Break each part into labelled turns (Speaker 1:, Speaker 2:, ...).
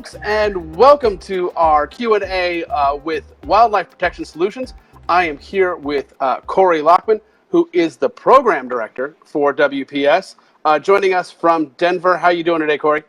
Speaker 1: folks, and welcome to our Q&A with Wildlife Protection Solutions. I am here with Corey Lockman, who is the program director for WPS, joining us from Denver. How are you doing today, Corey?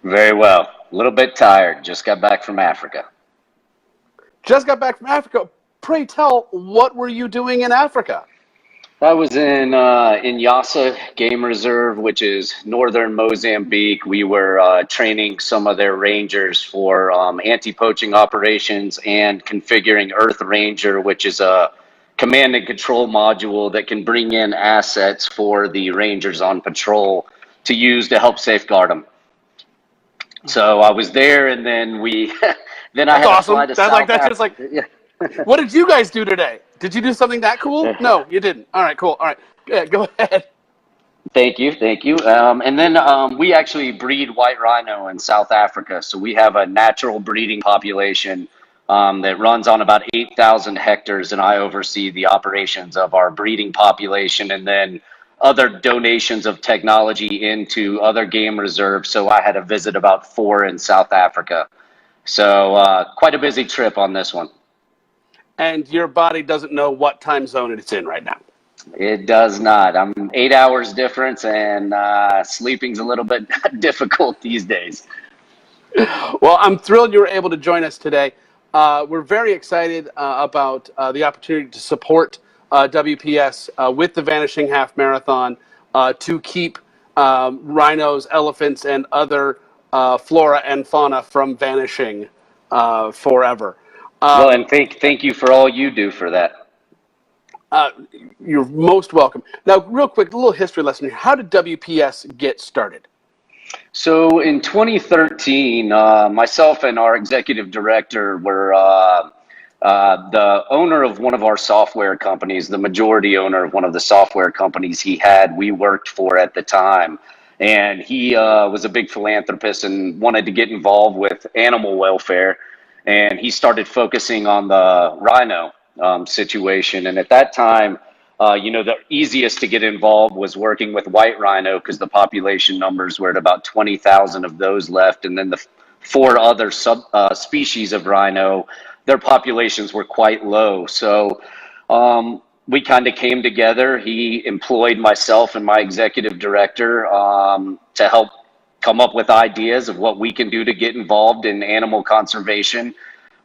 Speaker 2: Very well. A little bit tired. Just got back from Africa.
Speaker 1: Just got back from Africa. Pray tell, what were you doing in Africa?
Speaker 2: I was in Yassa Game Reserve, which is northern Mozambique. We were training some of their rangers for anti-poaching operations and configuring Earth Ranger, which is a command and control module that can bring in assets for the rangers on patrol to use to help safeguard them. So I was there, and then then I had to fly to South Africa.
Speaker 1: What did you guys do today? Did you do something that cool? No, you didn't. All right, cool. All right, yeah, go ahead.
Speaker 2: Thank you. And then we actually breed white rhino in South Africa. So we have a natural breeding population that runs on about 8,000 hectares, and I oversee the operations of our breeding population and then other donations of technology into other game reserves. So I had to visit about 4 in South Africa. So quite a busy trip on this one.
Speaker 1: And your body doesn't know what time zone it's in right now.
Speaker 2: It does not. I'm 8 hours difference, and sleeping's a little bit difficult these days.
Speaker 1: Well, I'm thrilled you were able to join us today. We're very excited about the opportunity to support WPS with the Vanishing Half-Marathon to keep rhinos, elephants, and other flora and fauna from vanishing forever.
Speaker 2: Well, and thank you for all you do for that.
Speaker 1: You're most welcome. Now, real quick, a little history lesson here. How did WPS get started?
Speaker 2: So in 2013, myself and our executive director were the owner of one of our software companies, the majority owner of one of the software companies we worked for at the time. And he was a big philanthropist and wanted to get involved with animal welfare. And he started focusing on the rhino situation. And at that time, the easiest to get involved was working with white rhino because the population numbers were at about 20,000 of those left. And then the 4 other species of rhino, their populations were quite low. So we kind of came together. He employed myself and my executive director to help come up with ideas of what we can do to get involved in animal conservation,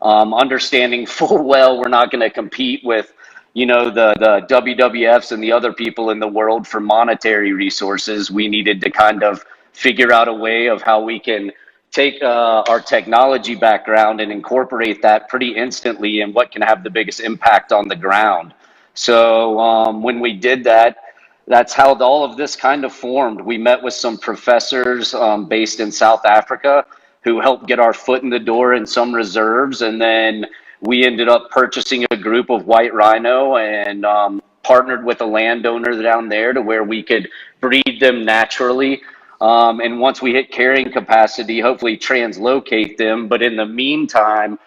Speaker 2: understanding full well we're not going to compete with, the WWFs and the other people in the world for monetary resources. We needed to kind of figure out a way of how we can take our technology background and incorporate that pretty instantly in what can have the biggest impact on the ground. So when we did that, that's how all of this kind of formed. We met with some professors based in South Africa who helped get our foot in the door in some reserves. And then we ended up purchasing a group of white rhino and partnered with a landowner down there to where we could breed them naturally. And once we hit carrying capacity, hopefully translocate them. But in the meantime,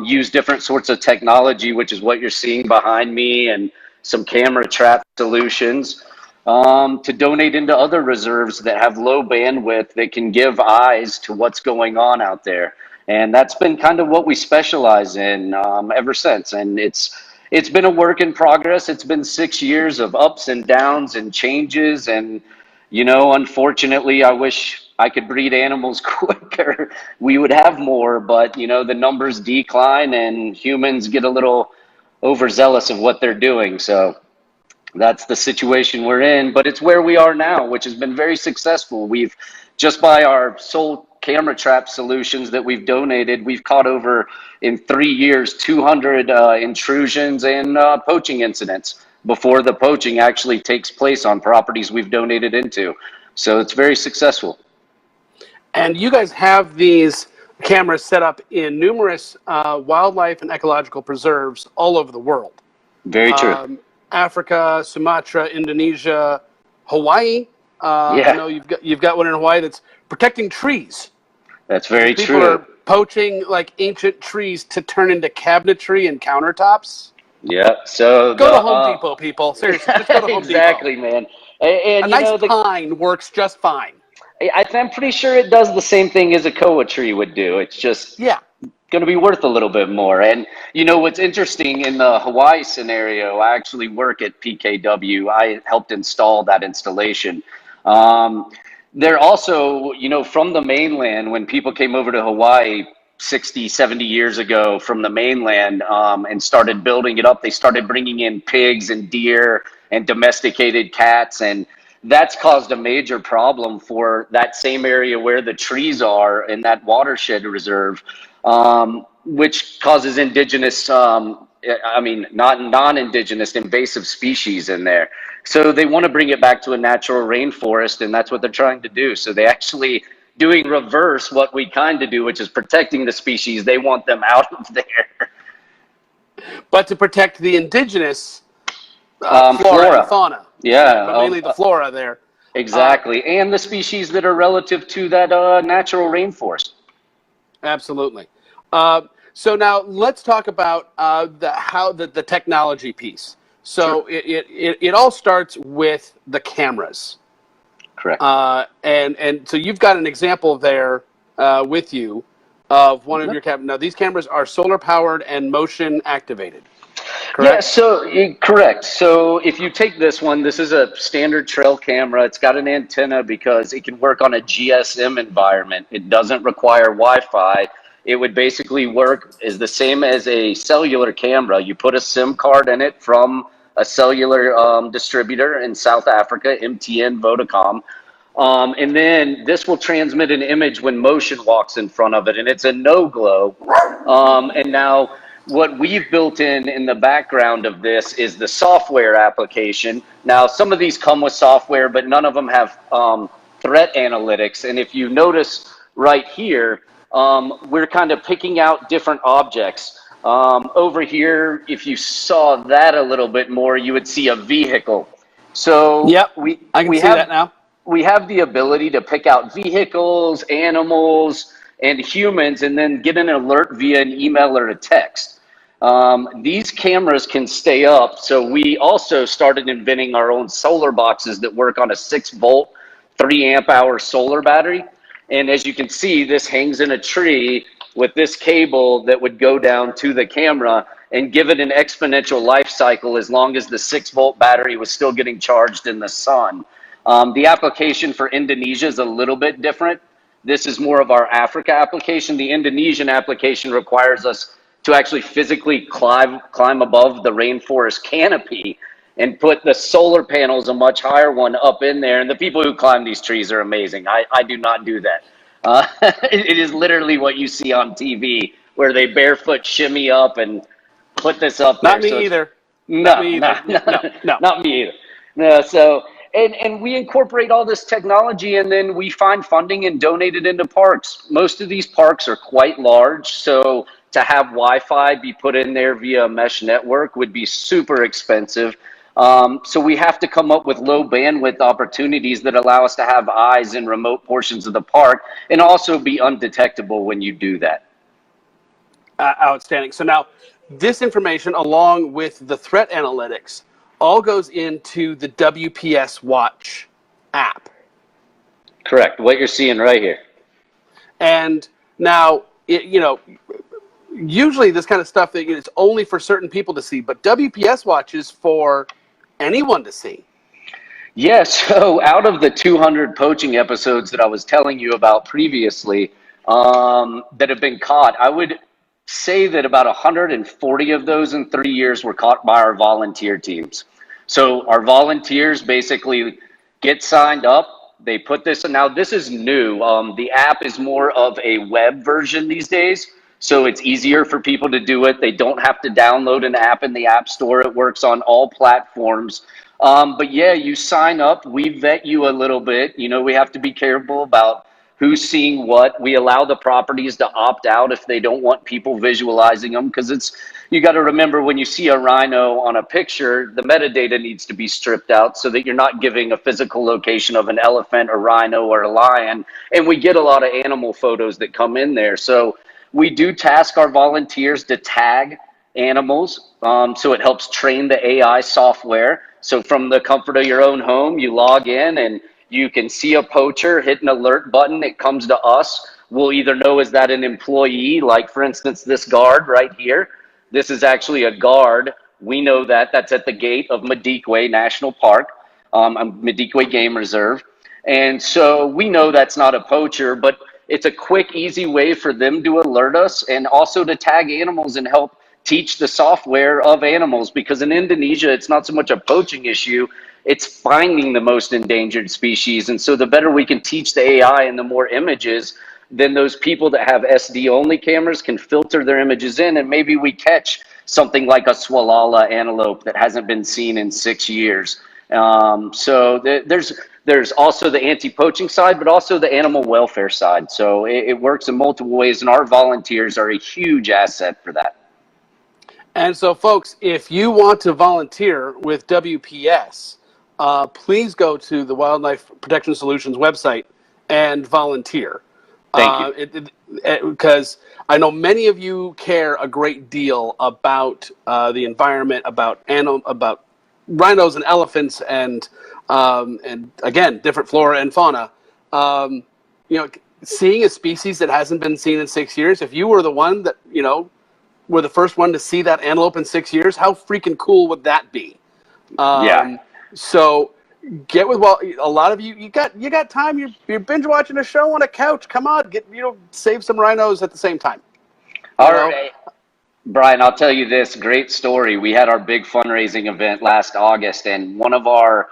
Speaker 2: use different sorts of technology, which is what you're seeing behind me, and some camera trap solutions to donate into other reserves that have low bandwidth that can give eyes to what's going on out there. And that's been kind of what we specialize in ever since. And it's been a work in progress. It's been 6 years of ups and downs and changes. And, unfortunately, I wish I could breed animals quicker. We would have more, but, the numbers decline and humans get a little overzealous of what they're doing. So that's the situation we're in, but it's where we are now, which has been very successful. We've just by our sole camera trap solutions that we've donated, we've caught over in 3 years 200 intrusions and poaching incidents before the poaching actually takes place on properties we've donated into. So it's very successful.
Speaker 1: And you guys have these cameras set up in numerous wildlife and ecological preserves all over the world.
Speaker 2: Very true.
Speaker 1: Africa, Sumatra, Indonesia, Hawaii. I know you've got one in Hawaii that's protecting trees.
Speaker 2: That's very true.
Speaker 1: People are poaching like ancient trees to turn into cabinetry and countertops.
Speaker 2: Yeah. So
Speaker 1: go to Home Depot, people. Seriously, just go to Home
Speaker 2: exactly,
Speaker 1: Depot.
Speaker 2: man. And
Speaker 1: a nice pine works just fine.
Speaker 2: I'm pretty sure it does the same thing as a koa tree would do. It's just
Speaker 1: Yeah.
Speaker 2: going to be worth a little bit more. And you know what's interesting in the Hawaii scenario, I actually work at PKW. I helped install that installation. They're also, you know, from the mainland, when people came over to Hawaii 60, 70 years ago from the mainland, and started building it up, they started bringing in pigs and deer and domesticated cats, and that's caused a major problem for that same area where the trees are in that watershed reserve, which causes indigenous, not non-indigenous invasive species in there. So they want to bring it back to a natural rainforest, and that's what they're trying to do. So they actually doing reverse what we kind of do, which is protecting the species. They want them out of there.
Speaker 1: But to protect the indigenous flora and
Speaker 2: Flora.
Speaker 1: fauna,
Speaker 2: Yeah,
Speaker 1: but mainly the flora there.
Speaker 2: exactly. And the species that are relative to that natural rainforest.
Speaker 1: Absolutely. So now let's talk about the technology piece. So
Speaker 2: Sure.
Speaker 1: it all starts with the cameras,
Speaker 2: Correct.
Speaker 1: and so you've got an example there with you of one of your cameras. Now these cameras are solar powered and motion activated.
Speaker 2: Yeah,
Speaker 1: Correct?
Speaker 2: correct. So if you take this one, this is a standard trail camera. It's got an antenna because it can work on a GSM environment. It doesn't require Wi-Fi. It would basically work as the same as a cellular camera. You put a SIM card in it from a cellular distributor in South Africa, MTN, Vodacom. And then this will transmit an image when motion walks in front of it, and it's a no glow. And now what we've built in the background of this is the software application. Now, some of these come with software, but none of them have threat analytics. And if you notice right here, we're kind of picking out different objects. Over here, if you saw that a little bit more, you would see a vehicle. So
Speaker 1: Yep, I can see that now.
Speaker 2: we have the ability to pick out vehicles, animals, and humans, and then get an alert via an email or a text. These cameras can stay up, so we also started inventing our own solar boxes that work on a 6-volt, 3 amp hour solar battery. And as you can see, this hangs in a tree with this cable that would go down to the camera and give it an exponential life cycle as long as the 6-volt battery was still getting charged in the sun. The application for Indonesia is a little bit different. This is more of our Africa application. The Indonesian application requires us to actually physically climb above the rainforest canopy and put the solar panels, a much higher one, up in there. And the people who climb these trees are amazing. I do not do that. It is literally what you see on TV, where they barefoot shimmy up and put this up there.
Speaker 1: Not me either.
Speaker 2: No,
Speaker 1: Not me
Speaker 2: no,
Speaker 1: either. No, no.
Speaker 2: not me either. No, so and we incorporate all this technology, and then we find funding and donate it into parks. Most of these parks are quite large, so to have Wi-Fi be put in there via a mesh network would be super expensive. So we have to come up with low bandwidth opportunities that allow us to have eyes in remote portions of the park and also be undetectable when you do that.
Speaker 1: Outstanding. So now this information, along with the threat analytics, all goes into the WPS Watch app.
Speaker 2: Correct. What you're seeing right here.
Speaker 1: And now, usually this kind of stuff that it's only for certain people to see, but WPS Watch is for anyone to see.
Speaker 2: Yes. So out of the 200 poaching episodes that I was telling you about previously, that have been caught, I would say that about 140 of those in 3 years were caught by our volunteer teams. So our volunteers basically get signed up. They put this, and now this is new. The app is more of a web version these days, so it's easier for people to do it. They don't have to download an app in the App Store. It works on all platforms. But yeah, you sign up. We vet you a little bit. You know, we have to be careful about who's seeing what. We allow the properties to opt out if they don't want people visualizing them, because you got to remember, when you see a rhino on a picture, the metadata needs to be stripped out so that you're not giving a physical location of an elephant or rhino or a lion. And we get a lot of animal photos that come in there. So we do task our volunteers to tag animals, so it helps train the AI software. So from the comfort of your own home, you log in, and You can see a poacher, hit an alert button, it comes to us. We'll either know, is that an employee, like for instance, this guard right here. This is actually a guard. We know that that's at the gate of Madikwe National Park, Madikwe Game Reserve. And so we know that's not a poacher, but it's a quick, easy way for them to alert us and also to tag animals and help teach the software of animals, because in Indonesia, it's not so much a poaching issue, it's finding the most endangered species. And so the better we can teach the AI and the more images, then those people that have SD only cameras can filter their images in, and maybe we catch something like a swalala antelope that hasn't been seen in 6 years. There's also the anti-poaching side, but also the animal welfare side. So it works in multiple ways, and our volunteers are a huge asset for that.
Speaker 1: And so, folks, if you want to volunteer with WPS, please go to the Wildlife Protection Solutions website and volunteer.
Speaker 2: Thank you.
Speaker 1: Because I know many of you care a great deal about the environment, about rhinos and elephants, and again, different flora and fauna. Seeing a species that hasn't been seen in 6 years. If you were the one that were the first one to see that antelope in 6 years, how freaking cool would that be?
Speaker 2: Yeah.
Speaker 1: So get with, well, a lot of you got time. You're binge watching a show on a couch. Come on, save some rhinos at the same time.
Speaker 2: All right, Brian, I'll tell you this great story. We had our big fundraising event last August, and one of our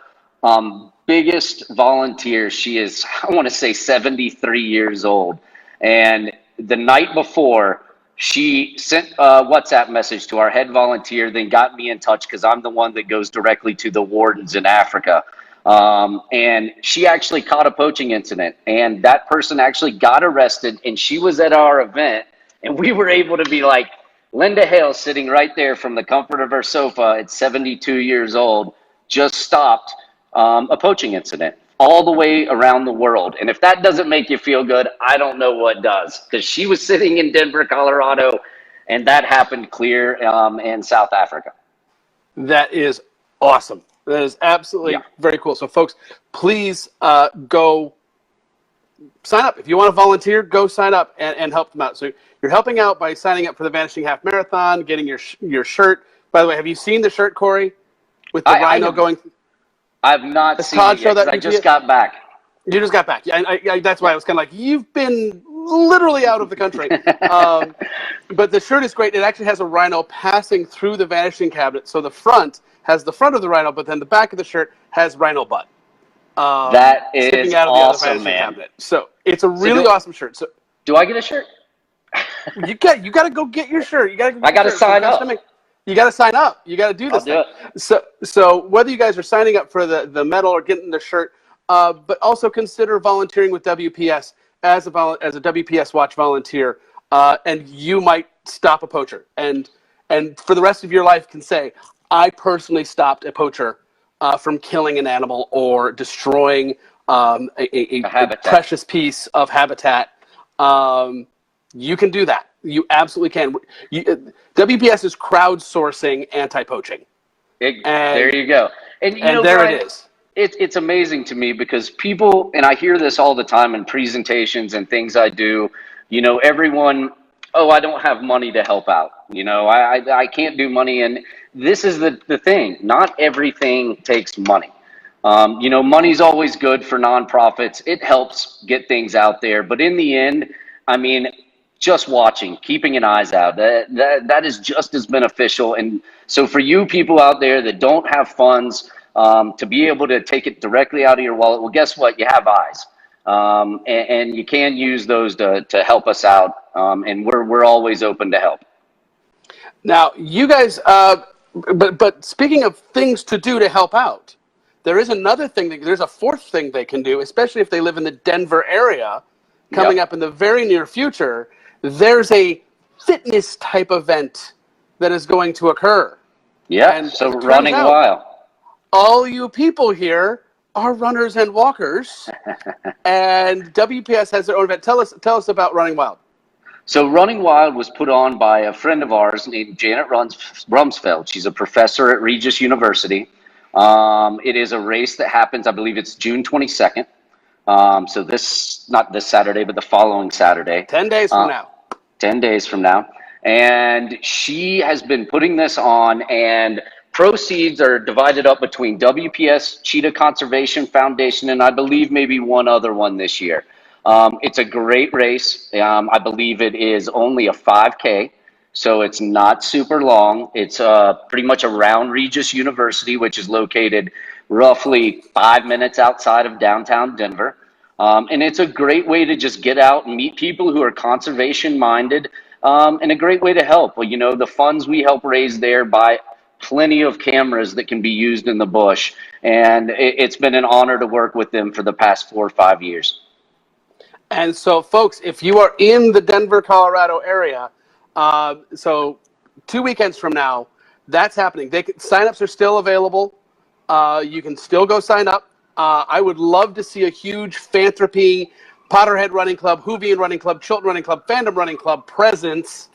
Speaker 2: biggest volunteers, she is, I want to say 73 years old. And the night before, she sent a WhatsApp message to our head volunteer, then got me in touch because I'm the one that goes directly to the wardens in Africa. And she actually caught a poaching incident, and that person actually got arrested, and she was at our event, and we were able to be like, Linda Hale, sitting right there from the comfort of her sofa at 72 years old, just stopped a poaching incident all the way around the world. And if that doesn't make you feel good, I don't know what does, because she was sitting in Denver, Colorado, and that happened clear in South Africa.
Speaker 1: That is awesome. That is absolutely very cool. So, folks, please go sign up. If you want to volunteer, go sign up and help them out. So you're helping out by signing up for the Vanishing Half-Marathon, getting your shirt. By the way, have you seen the shirt, Corey, with the rhino going?
Speaker 2: I've not seen it yet, because I just got back.
Speaker 1: You just got back. Yeah, that's why I was kind of like, you've been literally out of the country. But the shirt is great. It actually has a rhino passing through the vanishing cabinet. So the front has the front of the rhino, but then the back of the shirt has rhino butt.
Speaker 2: That is sticking out of awesome, the other
Speaker 1: cabinet. So it's a really awesome shirt. So
Speaker 2: do I get a shirt?
Speaker 1: you got to go get your shirt.
Speaker 2: I got to sign up.
Speaker 1: You got to sign up. You got to do this thing. So whether you guys are signing up for the medal or getting the shirt, but also consider volunteering with WPS as a WPS Watch volunteer, and you might stop a poacher, and for the rest of your life can say, I personally stopped a poacher from killing an animal or destroying a precious piece of habitat. You can do that. You absolutely can. WPS is crowdsourcing anti-poaching.
Speaker 2: There you go. And there Brian, it is. It's amazing to me because people, and I hear this all the time in presentations and things I do, everyone, I don't have money to help out. I can't do money. And this is the thing. Not everything takes money. Money's always good for nonprofits. It helps get things out there. But in the end, just watching, keeping an eyes out, that is just as beneficial. And so for you people out there that don't have funds to be able to take it directly out of your wallet, well, guess what? You have eyes. And you can use those to help us out. And we're always open to help.
Speaker 1: Now, you guys, but speaking of things to do to help out, there is another thing, there's a fourth thing they can do, especially if they live in the Denver area, coming up in the very near future. There's a fitness type event that is going to occur.
Speaker 2: Yeah, and so Running Wild.
Speaker 1: All you people here are runners and walkers, and WPS has their own event. Tell us about Running Wild.
Speaker 2: So Running Wild was put on by a friend of ours named Janet Rumsfeld. She's a professor at Regis University. It is a race that happens, I believe it's June 22nd. So not this Saturday, but the following Saturday.
Speaker 1: 10 days from now.
Speaker 2: 10 days from now. And she has been putting this on, and proceeds are divided up between WPS Cheetah Conservation Foundation and I believe maybe one other one this year. It's a great race. I believe it is only a 5K, so it's not super long. It's pretty much around Regis University, which is located roughly 5 minutes outside of downtown Denver. And it's a great way to just get out and meet people who are conservation minded, and a great way to help. Well, the funds we help raise there buy plenty of cameras that can be used in the bush. And it's been an honor to work with them for the past 4 or 5 years.
Speaker 1: And so, folks, if you are in the Denver, Colorado area, so 2 weekends from now, that's happening. Signups are still available. You can still go sign up. I would love to see a huge Fanthropy, Potterhead Running Club, Hoovian Running Club, Chilton Running Club, Fandom Running Club presence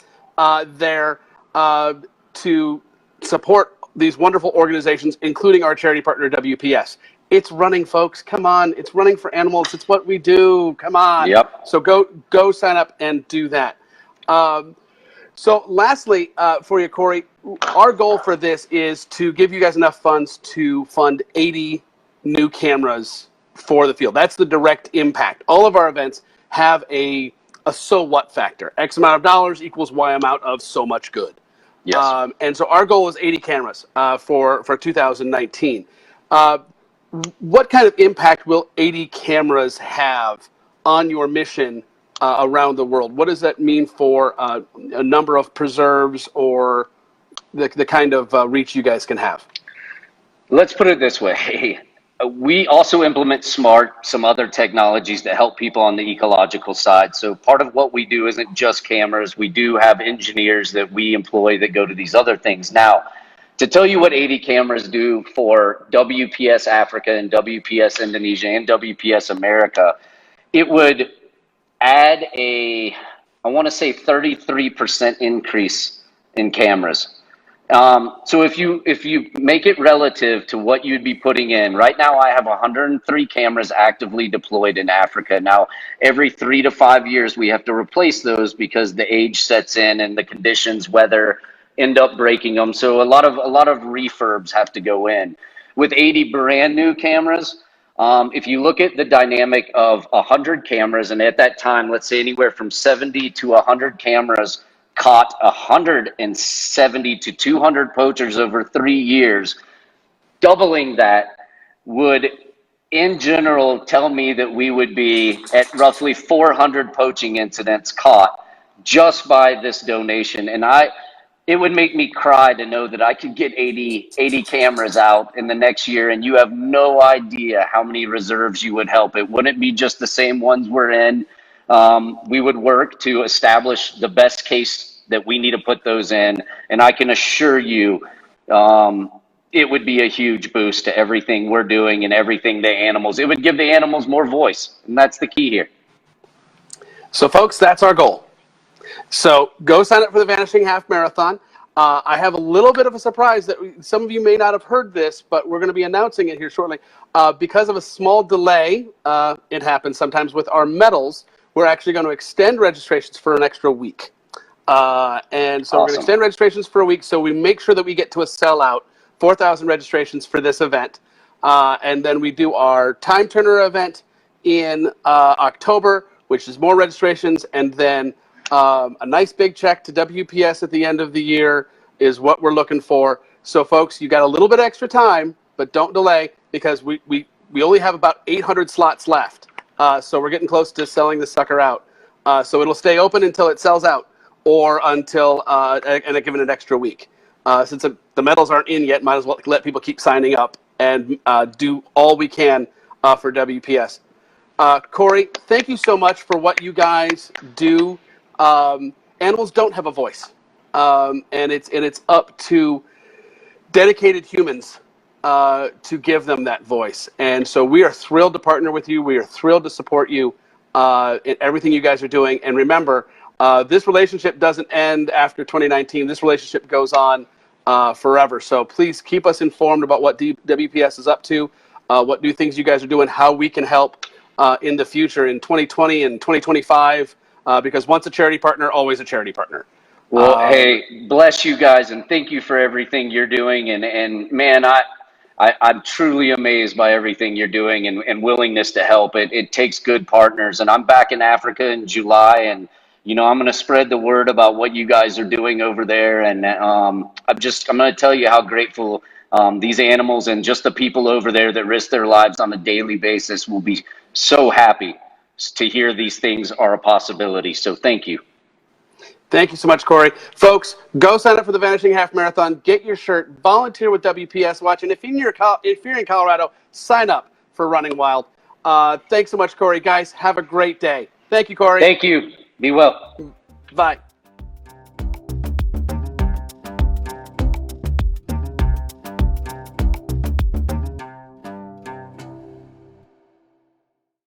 Speaker 1: there to support these wonderful organizations, including our charity partner, WPS. It's running, folks. Come on. It's running for animals. It's what we do. Come on.
Speaker 2: Yep.
Speaker 1: So go sign up and do that. So lastly, for you, Corey, our goal for this is to give you guys enough funds to fund 80 new cameras for the field. That's the direct impact. All of our events have a so what factor. X amount of dollars equals Y amount of so much good.
Speaker 2: Yes.
Speaker 1: And so our goal is 80 cameras for 2019. What kind of impact will 80 cameras have on your mission around the world? What does that mean for a number of preserves or the kind of reach you guys can have?
Speaker 2: Let's put it this way. We also implement some other technologies that help people on the ecological side. So part of what we do isn't just cameras. We do have engineers that we employ that go to these other things. Now, to tell you what 80 cameras do for WPS Africa and WPS Indonesia and WPS America, it would add I want to say 33% increase in cameras. So if you make it relative to what you'd be putting in, right now I have 103 cameras actively deployed in Africa. Now, every 3 to 5 years we have to replace those because the age sets in and the conditions, weather, end up breaking them. So a lot of refurbs have to go in. With 80 brand new cameras, if you look at the dynamic of 100 cameras, and at that time, let's say anywhere from 70 to 100 cameras caught 170 to 200 poachers over 3 years, doubling that would, in general, tell me that we would be at roughly 400 poaching incidents caught just by this donation. And it would make me cry to know that I could get 80 cameras out in the next year, and you have no idea how many reserves you would help. It wouldn't be just the same ones we're in. We would work to establish the best case that we need to put those in, and I can assure you it would be a huge boost to everything we're doing and everything the animals. It would give the animals more voice, and that's the key here.
Speaker 1: So, folks, that's our goal. So go sign up for the Vanishing Half-Marathon. I have a little bit of a surprise that some of you may not have heard this, but we're going to be announcing it here shortly. Because of a small delay, it happens sometimes with our medals, we're actually going to extend registrations for an extra week. And so We're going to extend registrations for a week so we make sure that we get to a sellout, 4,000 registrations for this event. And then we do our time turner event in October, which is more registrations, and then a nice big check to WPS at the end of the year is what we're looking for. So, folks, you got a little bit extra time, but don't delay because we only have about 800 slots left. So we're getting close to selling the sucker out. So it'll stay open until it sells out or until and given an extra week. Since the medals aren't in yet, might as well let people keep signing up and do all we can for WPS. Corey, thank you so much for what you guys do. Animals don't have a voice, and it's up to dedicated humans to give them that voice. And so we are thrilled to partner with you. We are thrilled to support you in everything you guys are doing. And remember, this relationship doesn't end after 2019. This relationship goes on forever. So please keep us informed about what WPS is up to, what new things you guys are doing, how we can help in the future in 2020 and 2025, because once a charity partner, always a charity partner.
Speaker 2: Well, hey, bless you guys, and thank you for everything you're doing. And man, I'm truly amazed by everything you're doing and willingness to help. It takes good partners. And I'm back in Africa in July, and I'm going to spread the word about what you guys are doing over there. And I'm going to tell you how grateful these animals and just the people over there that risk their lives on a daily basis will be so happy to hear these things are a possibility. So thank you.
Speaker 1: Thank you so much, Corey. Folks, go sign up for the Vanishing Half Marathon. Get your shirt. Volunteer with WPS Watch. And if you're in Colorado, sign up for Running Wild. Thanks so much, Corey. Guys, have a great day. Thank you, Corey.
Speaker 2: Thank you. Be well.
Speaker 1: Bye.